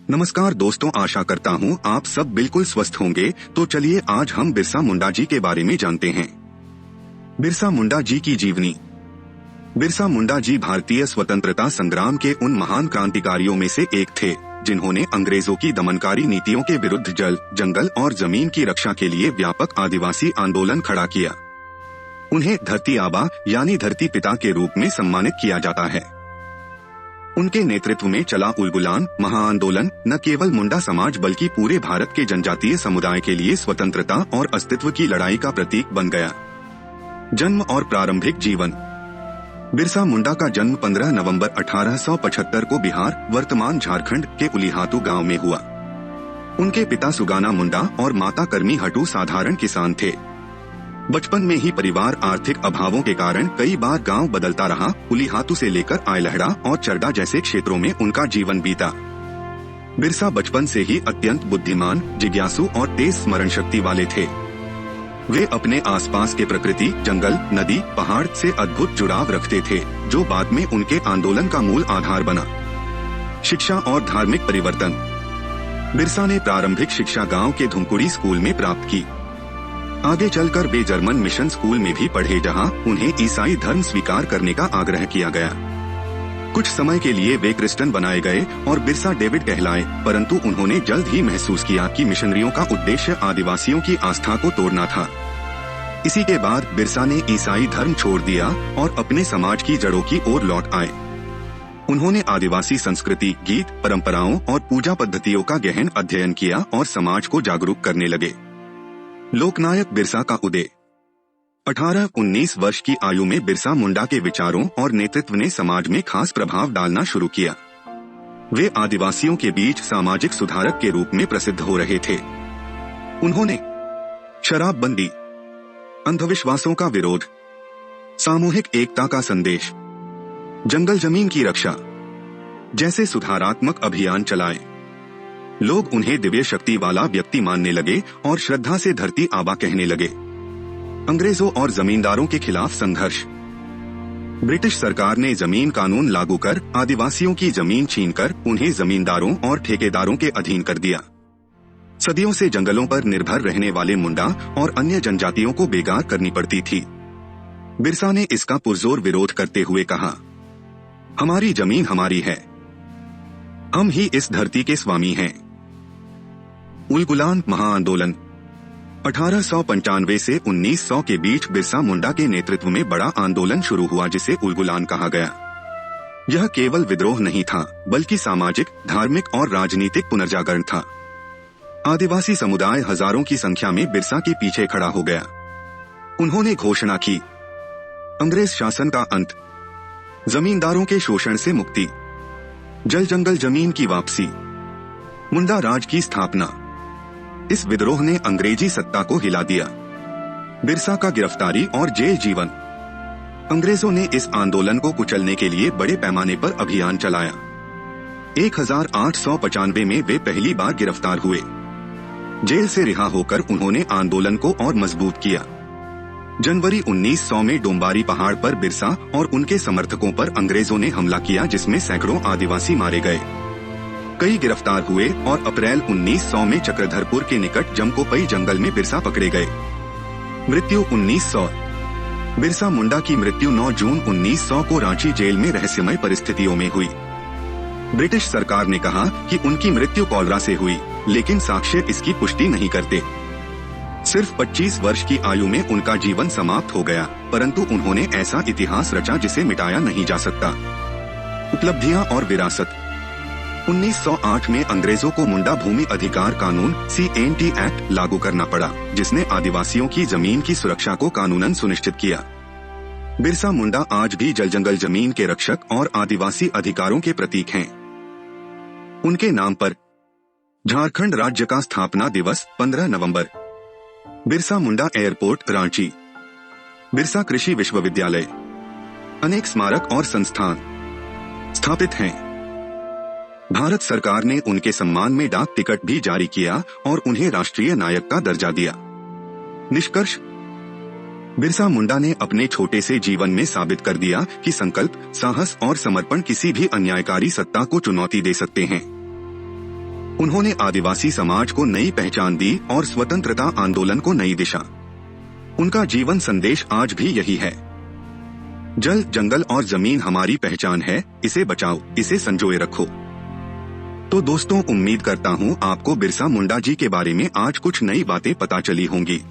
नमस्कार दोस्तों, आशा करता हूँ आप सब बिल्कुल स्वस्थ होंगे। तो चलिए आज हम बिरसा मुंडा जी के बारे में जानते हैं। बिरसा मुंडा जी की जीवनी। बिरसा मुंडा जी भारतीय स्वतंत्रता संग्राम के उन महान क्रांतिकारियों में से एक थे जिन्होंने अंग्रेजों की दमनकारी नीतियों के विरुद्ध जल, जंगल और जमीन की रक्षा के लिए व्यापक आदिवासी आंदोलन खड़ा किया। उन्हें धरती आबा यानी धरती पिता के रूप में सम्मानित किया जाता है। उनके नेतृत्व में चला उलगुलान महाआंदोलन न केवल मुंडा समाज बल्कि पूरे भारत के जनजातीय समुदाय के लिए स्वतंत्रता और अस्तित्व की लड़ाई का प्रतीक बन गया। जन्म और प्रारंभिक जीवन। बिरसा मुंडा का जन्म 15 नवंबर 1875 को बिहार वर्तमान झारखंड के उलीहातू गांव में हुआ। उनके पिता सुगाना मुंडा और माता कर्मी हटू साधारण किसान थे। बचपन में ही परिवार आर्थिक अभावों के कारण कई बार गांव बदलता रहा। उलीहातू से लेकर आयलहड़ा और चरडा जैसे क्षेत्रों में उनका जीवन बीता। बिरसा बचपन से ही अत्यंत बुद्धिमान, जिज्ञासु और तेज स्मरण शक्ति वाले थे। वे अपने आसपास के प्रकृति, जंगल, नदी, पहाड़ से अद्भुत जुड़ाव रखते थे, जो बाद में उनके आंदोलन का मूल आधार बना। शिक्षा और धार्मिक परिवर्तन। बिरसा ने प्रारंभिक शिक्षा गांव के धुमकुड़ी स्कूल में प्राप्त की। आगे चलकर वे जर्मन मिशन स्कूल में भी पढ़े, जहां उन्हें ईसाई धर्म स्वीकार करने का आग्रह किया गया। कुछ समय के लिए वे क्रिश्चियन बनाए गए और बिरसा डेविड कहलाए, परंतु उन्होंने जल्द ही महसूस किया कि मिशनरियों का उद्देश्य आदिवासियों की आस्था को तोड़ना था। इसी के बाद बिरसा ने ईसाई धर्म छोड़ दिया और अपने समाज की जड़ों की ओर लौट आए। उन्होंने आदिवासी संस्कृति, गीत, परंपराओं और पूजा पद्धतियों का गहन अध्ययन किया और समाज को जागरूक करने लगे। लोकनायक बिरसा का उदय। 18-19 वर्ष की आयु में बिरसा मुंडा के विचारों और नेतृत्व ने समाज में खास प्रभाव डालना शुरू किया। वे आदिवासियों के बीच सामाजिक सुधारक के रूप में प्रसिद्ध हो रहे थे। उन्होंने शराबबंदी, अंधविश्वासों का विरोध, सामूहिक एकता का संदेश, जंगल जमीन की रक्षा जैसे सुधारात्मक अभियान चलाए। लोग उन्हें दिव्य शक्ति वाला व्यक्ति मानने लगे और श्रद्धा से धरती आबा कहने लगे। अंग्रेजों और जमींदारों के खिलाफ संघर्ष। ब्रिटिश सरकार ने जमीन कानून लागू कर आदिवासियों की जमीन छीनकर उन्हें जमींदारों और ठेकेदारों के अधीन कर दिया। सदियों से जंगलों पर निर्भर रहने वाले मुंडा और अन्य जनजातियों को बेगार करनी पड़ती थी। बिरसा ने इसका पुरजोर विरोध करते हुए कहा, हमारी जमीन हमारी है, हम ही इस धरती के स्वामी हैं। उलगुलान महाआंदोलन। 1895 से 1900 के बीच बिरसा मुंडा के नेतृत्व में बड़ा आंदोलन शुरू हुआ, जिसे उलगुलान कहा गया। यह केवल विद्रोह नहीं था, बल्कि सामाजिक, धार्मिक और राजनीतिक पुनर्जागरण था। आदिवासी समुदाय हजारों की संख्या में बिरसा के पीछे खड़ा हो गया। उन्होंने घोषणा की, अंग्रेज शासन का अंत, जमींदारों के शोषण से मुक्ति, जल जंगल जमीन की वापसी, मुंडा राज की स्थापना। इस विद्रोह ने अंग्रेजी सत्ता को हिला दिया। बिरसा का गिरफ्तारी और जेल जीवन। अंग्रेजों ने इस आंदोलन को कुचलने के लिए बड़े पैमाने पर अभियान चलाया। 1895 में वे पहली बार गिरफ्तार हुए। जेल से रिहा होकर उन्होंने आंदोलन को और मजबूत किया। जनवरी 1900 में डोंबारी पहाड़ पर बिरसा और उनके समर्थकों पर अंग्रेजों ने हमला किया, जिसमें सैकड़ों आदिवासी मारे गए। कई गिरफ्तार हुए और अप्रैल 1900 में चक्रधरपुर के निकट जमकोपई जंगल में बिरसा पकड़े गए। मृत्यु 1900। बिरसा मुंडा की मृत्यु 9 जून 1900 को रांची जेल में रहस्यमय परिस्थितियों में हुई। ब्रिटिश सरकार ने कहा कि उनकी मृत्यु कॉलरा से हुई, लेकिन साक्ष्य इसकी पुष्टि नहीं करते। सिर्फ 25 वर्ष की आयु में उनका जीवन समाप्त हो गया, परंतु उन्होंने ऐसा इतिहास रचा जिसे मिटाया नहीं जा सकता। उपलब्धियां और विरासत। 1908 में अंग्रेजों को मुंडा भूमि अधिकार कानून CNT एक्ट लागू करना पड़ा, जिसने आदिवासियों की जमीन की सुरक्षा को कानूनन सुनिश्चित किया। बिरसा मुंडा आज भी जल जंगल जमीन के रक्षक और आदिवासी अधिकारों के प्रतीक हैं। उनके नाम पर झारखंड राज्य का स्थापना दिवस 15 नवंबर। बिरसा मुंडा एयरपोर्ट रांची। बिरसा कृषि विश्वविद्यालय। अनेक स्मारक और संस्थान स्थापित हैं। भारत सरकार ने उनके सम्मान में डाक टिकट भी जारी किया और उन्हें राष्ट्रीय नायक का दर्जा दिया। निष्कर्ष। बिरसा मुंडा ने अपने छोटे से जीवन में साबित कर दिया कि संकल्प, साहस और समर्पण किसी भी अन्यायकारी सत्ता को चुनौती दे सकते हैं। उन्होंने आदिवासी समाज को नई पहचान दी और स्वतंत्रता आंदोलन को नई दिशा। उनका जीवन संदेश आज भी यही है। जल, जंगल और जमीन हमारी पहचान है, इसे बचाओ, इसे संजोए रखो। तो दोस्तों, उम्मीद करता हूँ आपको बिरसा मुंडा जी के बारे में आज कुछ नई बातें पता चली होंगी।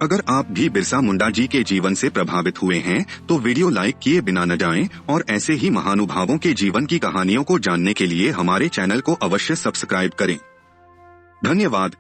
अगर आप भी बिरसा मुंडा जी के जीवन से प्रभावित हुए हैं तो वीडियो लाइक किए बिना न जाएं और ऐसे ही महानुभावों के जीवन की कहानियों को जानने के लिए हमारे चैनल को अवश्य सब्सक्राइब करें। धन्यवाद।